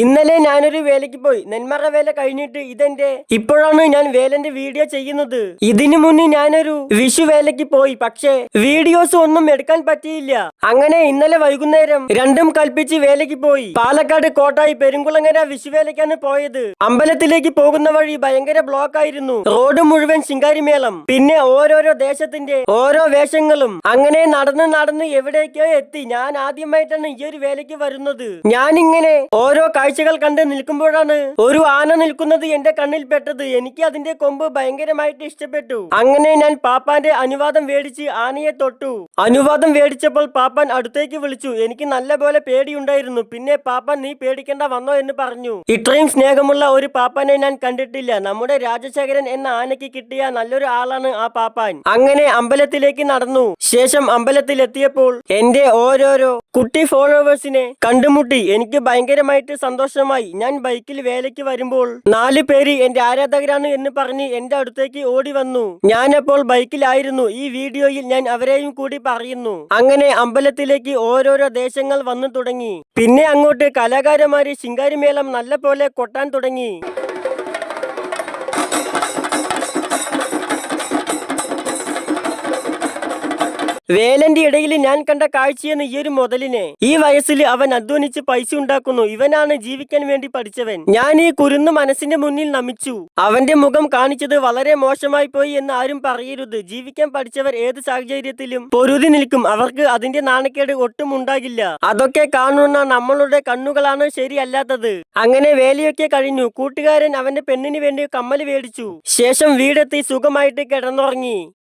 ഇന്നലെ ഞാനൊരു വേലയ്ക്ക് പോയി. നെന്മറ വേല കഴിഞ്ഞിട്ട് ഇപ്പോഴാണ് ഞാൻ വേലന്റെ വീഡിയോ ചെയ്യുന്നത്. ഇതിനു മുന്നേ ഞാനൊരു വിഷു വേലയ്ക്ക് പോയി. പക്ഷേ വീഡിയോസ് ഒന്നും എടുക്കാൻ പറ്റിയില്ല. അങ്ങനെ ഇന്നലെ വൈകുന്നേരം രണ്ടും കൽപ്പിച്ച് വേലയ്ക്ക് പോയി. പാലക്കാട് കോട്ടായി പെരുങ്കുളങ്ങര വിഷുവേലയ്ക്കാണ് പോയത്. അമ്പലത്തിലേക്ക് പോകുന്ന വഴി ഭയങ്കര ബ്ലോക്ക് ആയിരുന്നു. റോഡ് മുഴുവൻ ശിങ്കാരിമേളം, പിന്നെ ഓരോരോ ദേശത്തിന്റെ ഓരോ വേഷങ്ങളും. അങ്ങനെ നടന്ന് എവിടേക്കോ എത്തി. ഞാൻ ആദ്യമായിട്ടാണ് ഈ ഒരു വേലയ്ക്ക് വരുന്നത്. ഞാനിങ്ങനെ ഓരോ കാഴ്ചകൾ കണ്ട് നിൽക്കുമ്പോഴാണ് ഒരു ആന നിൽക്കുന്നത് എന്റെ കണ്ണിൽ പെട്ടത്. എനിക്ക് അതിന്റെ കൊമ്പ് ഭയങ്കരമായിട്ട് ഇഷ്ടപ്പെട്ടു. അങ്ങനെ ഞാൻ പാപ്പാന്റെ അനുവാദം മേടിച്ച് ആനയെ തൊട്ടു. അനുവാദം മേടിച്ചപ്പോൾ പാപ്പാൻ അടുത്തേക്ക് വിളിച്ചു. എനിക്ക് നല്ലപോലെ പേടിയുണ്ടായിരുന്നു. പിന്നെ പാപ്പാൻ നീ പേടിക്കേണ്ട വന്നോ എന്ന് പറഞ്ഞു. ഇത്രയും സ്നേഹമുള്ള ഒരു പാപ്പാനെ ഞാൻ കണ്ടിട്ടില്ല. നമ്മുടെ രാജശേഖരൻ എന്ന ആനയ്ക്ക് കിട്ടിയ നല്ലൊരു ആളാണ് ആ പാപ്പാൻ. അങ്ങനെ അമ്പലത്തിലേക്ക് നടന്നു. ശേഷം അമ്പലത്തിലെത്തിയപ്പോൾ എന്റെ ഓരോരോ കുട്ടി ഫോളോവേഴ്സിനെ കണ്ടുമുട്ടി. എനിക്ക് ഭയങ്കരമായിട്ട് സന്തോഷമായി. ഞാൻ ബൈക്കിൽ വേലയ്ക്ക് വരുമ്പോൾ 4 പേര് എന്റെ ആരാധകരാണ് എന്ന് പറഞ്ഞ് എന്റെ അടുത്തേക്ക് ഓടി വന്നു. ഞാനപ്പോൾ ബൈക്കിലായിരുന്നു. ഈ വീഡിയോയിൽ ഞാൻ അവരെയും കൂടി പറയുന്നു. അങ്ങനെ അമ്പലത്തിലേക്ക് ഓരോരോ ദേശങ്ങൾ വന്നു തുടങ്ങി. പിന്നെ അങ്ങോട്ട് കലാകാരന്മാര് ശിങ്കാരിമേളം നല്ല പോലെ കൊട്ടാൻ തുടങ്ങി. വേലന്റെ ഇടയിൽ ഞാൻ കണ്ട കാഴ്ചയെന്ന് ഈ ഒരു മുതലിനെ. ഈ വയസ്സിൽ അവൻ അധ്വാനിച്ച് പൈസ ഉണ്ടാക്കുന്നു. ഇവനാണ് ജീവിക്കാൻ വേണ്ടി പഠിച്ചവൻ. ഞാൻ ഈ കുരുന്നു മനസ്സിന്റെ മുന്നിൽ നമിച്ചു. അവന്റെ മുഖം കാണിച്ചത് വളരെ മോശമായി പോയി എന്ന് ആരും പറയരുത്. ജീവിക്കാൻ പഠിച്ചവർ ഏത് സാഹചര്യത്തിലും പൊരുതി നിൽക്കും. അവർക്ക് അതിന്റെ നാണക്കേട് ഒട്ടും ഉണ്ടാകില്ല. അതൊക്കെ കാണുന്ന നമ്മളുടെ കണ്ണുകളാണ് ശരിയല്ലാത്തത്. അങ്ങനെ വേലയൊക്കെ കഴിഞ്ഞു. കൂട്ടുകാരൻ അവന്റെ പെണ്ണിന് വേണ്ടി കമ്മല് മേടിച്ചു. ശേഷം വീടെത്തി സുഖമായിട്ട് കിടന്നുറങ്ങി.